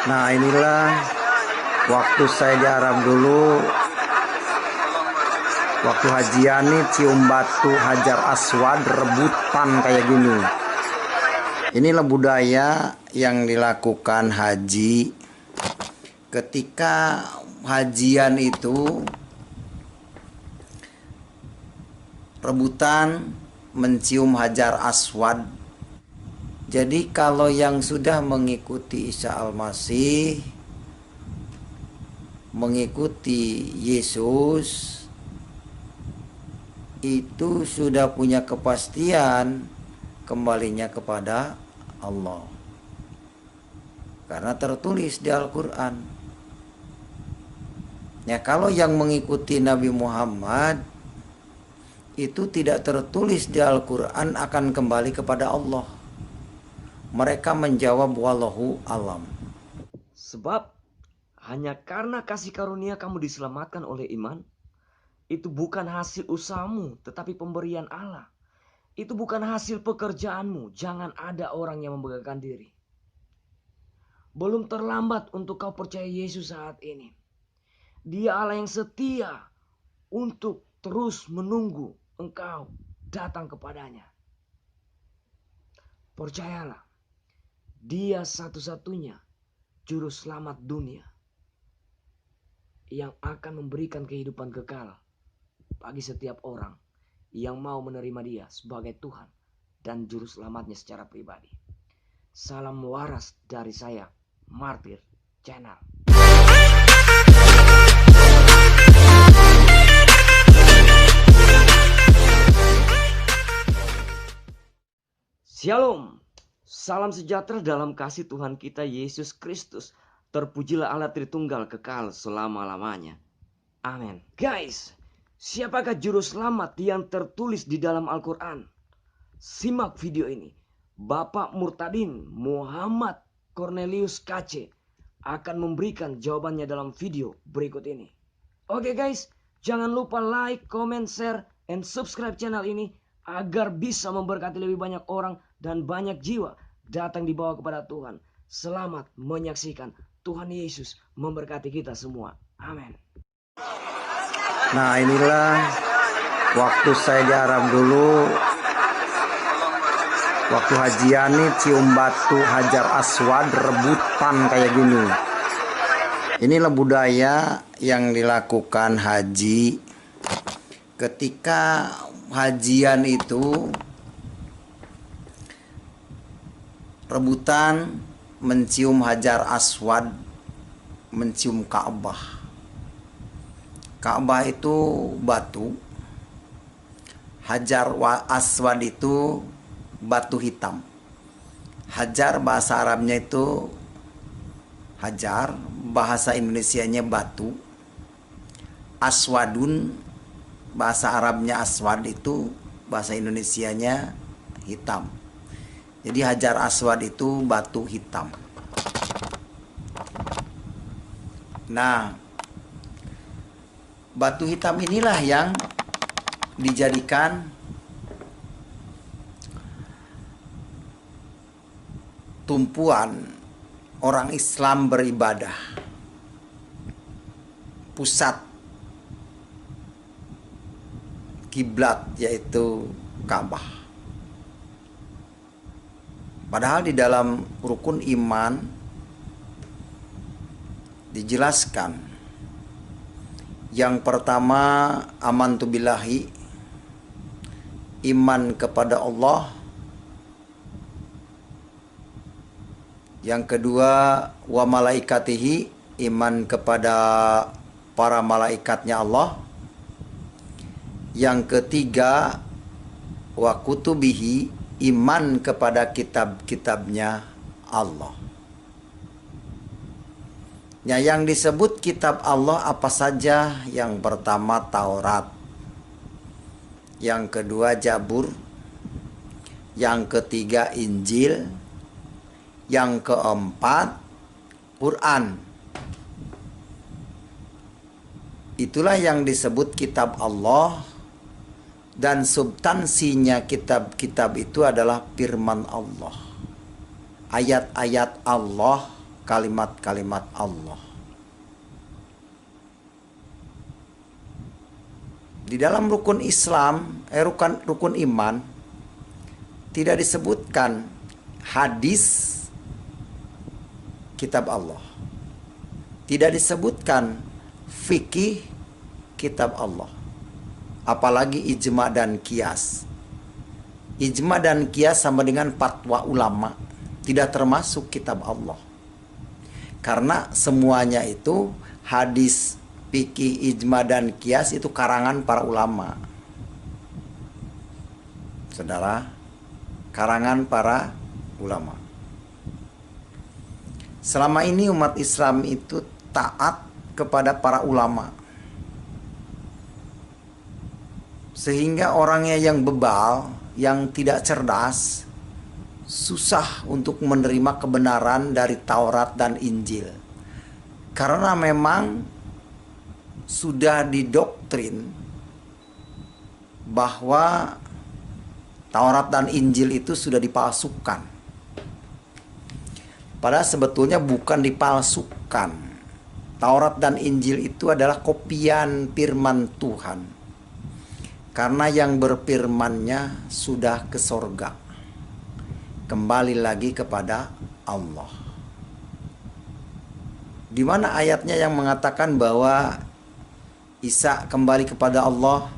Nah, inilah waktu saya di Arab dulu, waktu hajian nih cium batu Hajar Aswad, rebutan kayak gini. Inilah budaya yang dilakukan haji. Ketika hajian itu rebutan mencium Hajar Aswad. Jadi kalau yang sudah mengikuti Isa Al-Masih, mengikuti Yesus, itu sudah punya kepastian kembalinya kepada Allah. Karena tertulis di Al-Quran. Ya, kalau yang mengikuti Nabi Muhammad itu tidak tertulis di Al-Quran akan kembali kepada Allah. Mereka menjawab wallahu alam. Sebab hanya karena kasih karunia kamu diselamatkan oleh iman. Itu bukan hasil usahamu, tetapi pemberian Allah. Itu bukan hasil pekerjaanmu. Jangan ada orang yang membanggakan diri. Belum terlambat untuk kau percaya Yesus saat ini. Dia Allah yang setia untuk terus menunggu engkau datang kepadanya. Percayalah, Dia satu-satunya juru selamat dunia yang akan memberikan kehidupan kekal bagi setiap orang yang mau menerima Dia sebagai Tuhan dan juru selamatnya secara pribadi. Salam waras dari saya, Martir Channel. Shalom. Salam sejahtera dalam kasih Tuhan kita Yesus Kristus. Terpujilah Allah Tritunggal kekal selama-lamanya. Amin. Guys, siapakah juru selamat yang tertulis di dalam Al-Quran? Simak video ini. Bapak Murtadin Muhammad Cornelius KC akan memberikan jawabannya dalam video berikut ini. Oke guys, jangan lupa like, comment, share, and subscribe channel ini agar bisa memberkati lebih banyak orang dan banyak jiwa datang dibawa kepada Tuhan. Selamat menyaksikan. Tuhan Yesus memberkati kita semua. Amin. Nah, inilah waktu saya di Arab dulu, waktu hajian nih cium batu Hajar Aswad, rebutan kayak gini. Inilah budaya yang dilakukan haji. Ketika hajian itu rebutan mencium Hajar Aswad, mencium Ka'bah. Ka'bah itu batu, Hajar Aswad itu batu hitam. Hajar bahasa Arabnya itu hajar, bahasa Indonesianya batu. Aswadun bahasa Arabnya aswad, itu bahasa Indonesianya hitam. Jadi Hajar Aswad itu batu hitam. Nah, batu hitam inilah yang dijadikan tumpuan orang Islam beribadah. Pusat kiblat yaitu Ka'bah. Padahal di dalam rukun iman dijelaskan, yang pertama amantu billahi, iman kepada Allah. Yang kedua wa malaikatihi, iman kepada para malaikatnya Allah. Yang ketiga wa kutubihi, iman kepada kitab-kitabnya Allah. Ya, yang disebut kitab Allah apa saja? Yang pertama Taurat, yang kedua Zabur, yang ketiga Injil, yang keempat Quran. Itulah yang disebut kitab Allah. Dan substansinya kitab-kitab itu adalah firman Allah. Ayat-ayat Allah kalimat-kalimat Allah. Di dalam rukun Islam, rukun iman, tidak disebutkan hadis kitab Allah. Tidak disebutkan fikih kitab Allah. Apalagi ijma dan kias. Ijma dan kias sama dengan fatwa ulama. Tidak termasuk kitab Allah. Karena semuanya itu hadis, fikih, ijma, dan kias itu karangan para ulama. Saudara, karangan para ulama. Selama ini umat Islam itu taat kepada para ulama. Sehingga orangnya yang bebal, yang tidak cerdas, susah untuk menerima kebenaran dari Taurat dan Injil. Karena memang sudah didoktrin bahwa Taurat dan Injil itu sudah dipalsukan. Padahal sebetulnya bukan dipalsukan. Taurat dan Injil itu adalah kopian firman Tuhan. Karena yang berfirmannya sudah ke sorga. Kembali lagi kepada Allah. Di mana ayatnya yang mengatakan bahwa Isa kembali kepada Allah?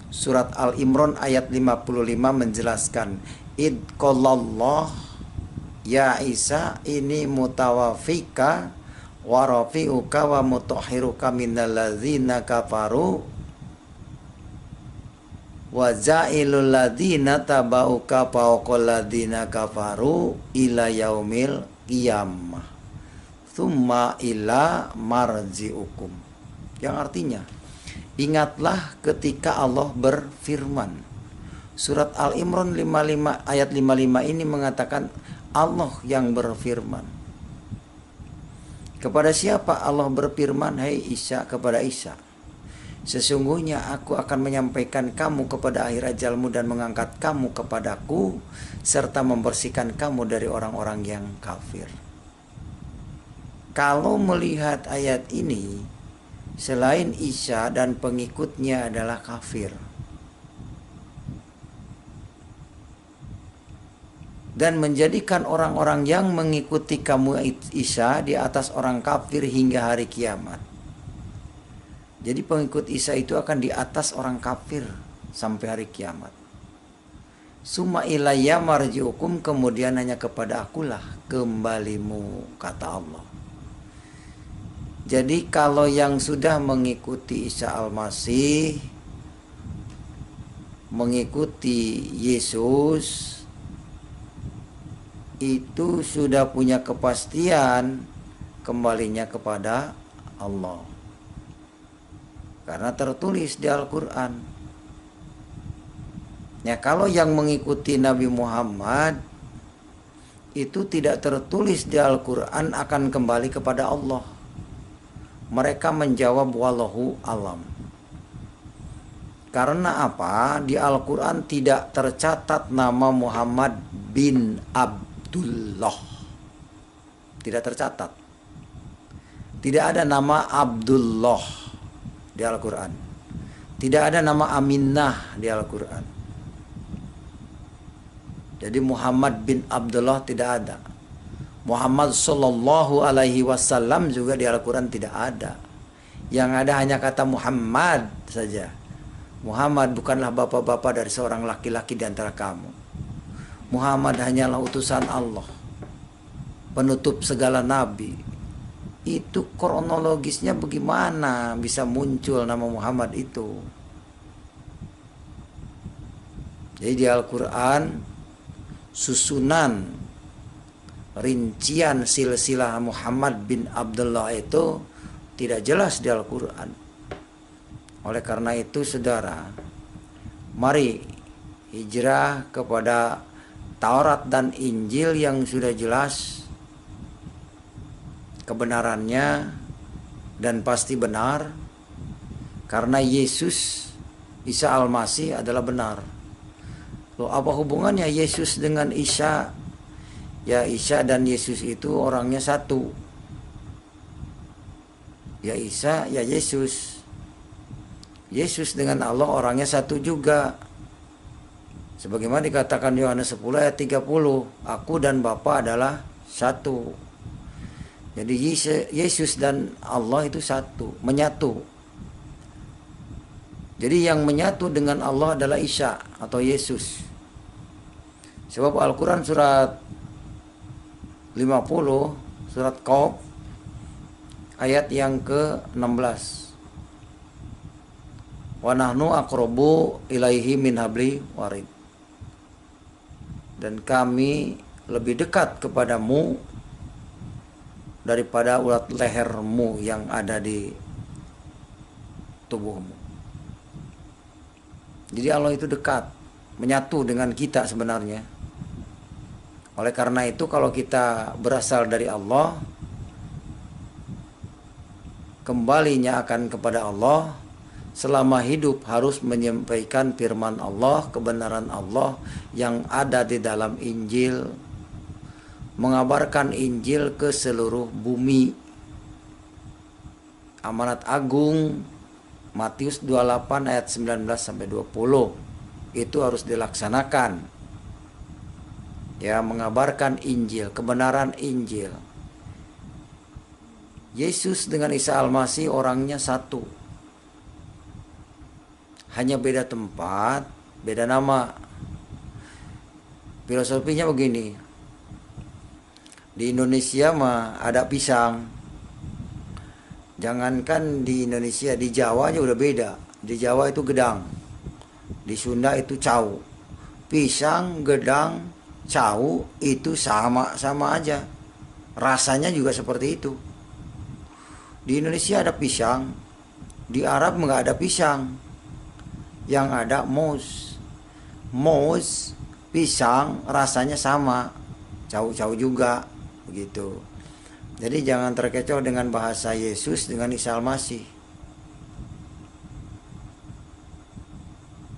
Surat Al-Imran ayat 55 menjelaskan, Id qallallah ya Isa ini mutawafika wa rafi'uka wa mutahhiruka minal ladzina kafaru wa ja'ilul ladzina tabauka fawqal ladzina kafaru ila yaumil qiyamah tsumma ila marji'ukum. Yang artinya, ingatlah ketika Allah berfirman. Surat Al-Imran 55 ayat 55 ini mengatakan Allah yang berfirman. Kepada siapa Allah berfirman? Hai Isa, kepada Isa. Sesungguhnya aku akan menyampaikan kamu kepada akhir ajalmu dan mengangkat kamu kepadaku serta membersihkan kamu dari orang-orang yang kafir. Kalau melihat ayat ini, selain Isa dan pengikutnya adalah kafir. Dan menjadikan orang-orang yang mengikuti kamu Isa di atas orang kafir hingga hari kiamat. Jadi pengikut Isa itu akan di atas orang kafir sampai hari kiamat. Summa ilayya marji'ukum, kemudian hanya kepada akulah kembalimu, kata Allah. Jadi kalau yang sudah mengikuti Isa Al-Masih, mengikuti Yesus, itu sudah punya kepastian kembalinya kepada Allah. Karena tertulis di Al-Quran. Ya, kalau yang mengikuti Nabi Muhammad itu tidak tertulis di Al-Quran akan kembali kepada Allah. Mereka menjawab wallahu alam. Karena apa? Di Al-Quran tidak tercatat nama Muhammad bin Abdullah. Tidak tercatat. Tidak ada nama Abdullah di Al-Quran. Tidak ada nama Aminah di Al-Quran. Jadi Muhammad bin Abdullah tidak ada. Muhammad sallallahu alaihi wasallam juga di Al-Quran tidak ada. Yang ada hanya kata Muhammad saja. Muhammad bukanlah bapak-bapak dari seorang laki-laki di antara kamu. Muhammad hanyalah utusan Allah, penutup segala nabi. Itu kronologisnya bagaimana bisa muncul nama Muhammad itu? Jadi di Al-Quran susunan rincian silsilah Muhammad bin Abdullah itu tidak jelas di Al-Quran. Oleh karena itu saudara, mari hijrah kepada Taurat dan Injil yang sudah jelas kebenarannya dan pasti benar, karena Yesus Isa Al-Masih adalah benar. Loh, apa hubungannya Yesus dengan Isa? Ya, Isa dan Yesus itu orangnya satu. Ya Isa, ya Yesus. Yesus dengan Allah orangnya satu juga. Sebagaimana dikatakan Yohanes 10 ayat 30, aku dan Bapa adalah satu. Jadi Yesus dan Allah itu satu, menyatu. Jadi yang menyatu dengan Allah adalah Isa atau Yesus. Sebab Al-Quran surat 50, surat Qaf, ayat yang ke-16. Wa nahnu aqrabu ilaihi min habli warid. Dan kami lebih dekat kepadamu daripada urat lehermu yang ada di tubuhmu. Jadi Allah itu dekat, menyatu dengan kita sebenarnya. Oleh karena itu kalau kita berasal dari Allah, kembalinya akan kepada Allah, selama hidup harus menyampaikan firman Allah, kebenaran Allah yang ada di dalam Injil, mengabarkan Injil ke seluruh bumi. Amanat agung Matius 28 ayat 19 sampai 20 itu harus dilaksanakan. Ya, mengabarkan Injil, kebenaran Injil. Yesus dengan Isa Al-Masih orangnya satu. Hanya beda tempat, beda nama. Filosofinya begini. Di Indonesia mah ada pisang. Jangankan di Indonesia, di Jawa aja udah beda. Di Jawa itu gedang. Di Sunda itu cau. Pisang, gedang, cau itu sama-sama aja. Rasanya juga seperti itu. Di Indonesia ada pisang. Di Arab nggak ada pisang. Yang ada mouse. Mouse, pisang rasanya sama. Cau-cau juga. Begitu. Jadi jangan terkecoh dengan bahasa Yesus dengan Isa Al-Masih.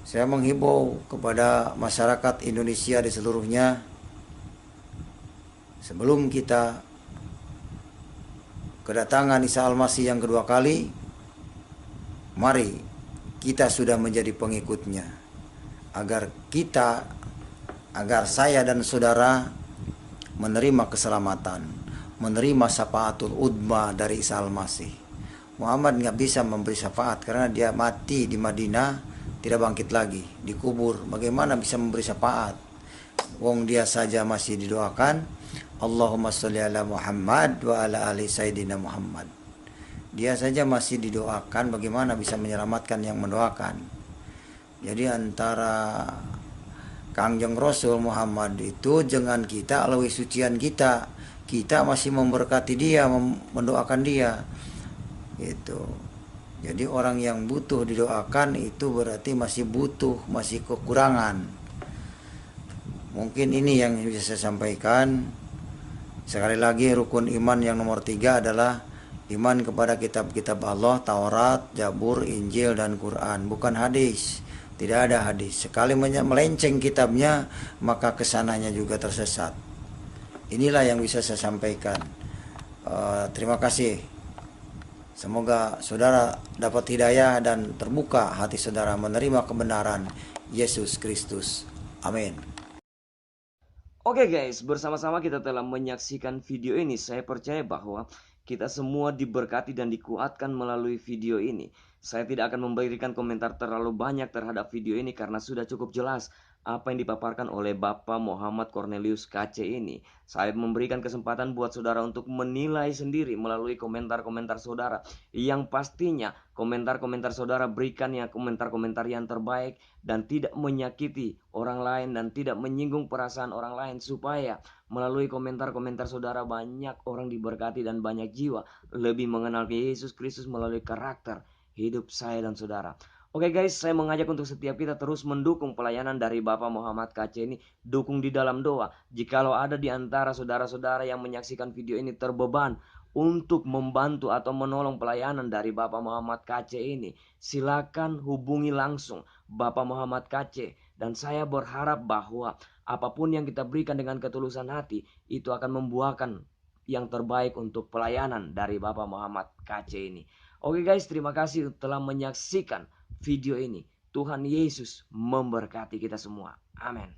Saya menghimbau kepada masyarakat Indonesia di seluruhnya, sebelum kita kedatangan Isa Al-Masih yang kedua kali, mari kita sudah menjadi pengikutnya, agar saya dan saudara menerima keselamatan, menerima syafaatul udma dari Isa Al-Masih. Muhammad nggak bisa memberi syafaat karena dia mati di Madinah, tidak bangkit lagi, dikubur. Bagaimana bisa memberi syafaat? Wong dia saja masih didoakan, Allahumma sholli ala Muhammad wa ala ali sayyidina Muhammad. Dia saja masih didoakan, bagaimana bisa menyelamatkan yang mendoakan? Jadi antara Kangjeng Rasul Muhammad itu dengan kita, alawi sucian kita, kita masih memberkati dia, mendoakan dia. Gitu. Jadi orang yang butuh didoakan itu berarti masih butuh, masih kekurangan. Mungkin ini yang bisa saya sampaikan. Sekali lagi, rukun iman yang nomor 3 adalah iman kepada kitab-kitab Allah, Taurat, Zabur, Injil, dan Quran. Bukan hadis. Tidak ada hadis. Sekali melenceng kitabnya, maka kesananya juga tersesat. Inilah yang bisa saya sampaikan. Terima kasih. Semoga saudara dapat hidayah dan terbuka hati saudara menerima kebenaran Yesus Kristus. Amin. Oke guys, bersama-sama kita telah menyaksikan video ini. Saya percaya bahwa kita semua diberkati dan dikuatkan melalui video ini. Saya tidak akan memberikan komentar terlalu banyak terhadap video ini karena sudah cukup jelas apa yang dipaparkan oleh Bapak Muhammad Cornelius KC ini. Saya memberikan kesempatan buat saudara untuk menilai sendiri melalui komentar-komentar saudara. Yang pastinya komentar-komentar saudara berikan ya komentar-komentar yang terbaik dan tidak menyakiti orang lain dan tidak menyinggung perasaan orang lain, supaya melalui komentar-komentar saudara banyak orang diberkati dan banyak jiwa lebih mengenal Yesus Kristus melalui karakter hidup saya dan saudara. Oke guys, saya mengajak untuk setiap kita terus mendukung pelayanan dari Bapak Muhammad KC ini. Dukung di dalam doa. Jikalau ada di antara saudara-saudara yang menyaksikan video ini terbeban untuk membantu atau menolong pelayanan dari Bapak Muhammad KC ini, silakan hubungi langsung Bapak Muhammad KC. Dan saya berharap bahwa apapun yang kita berikan dengan ketulusan hati, itu akan membuahkan yang terbaik untuk pelayanan dari Bapak Muhammad KC ini. Oke guys, terima kasih telah menyaksikan video ini. Tuhan Yesus memberkati kita semua. Amin.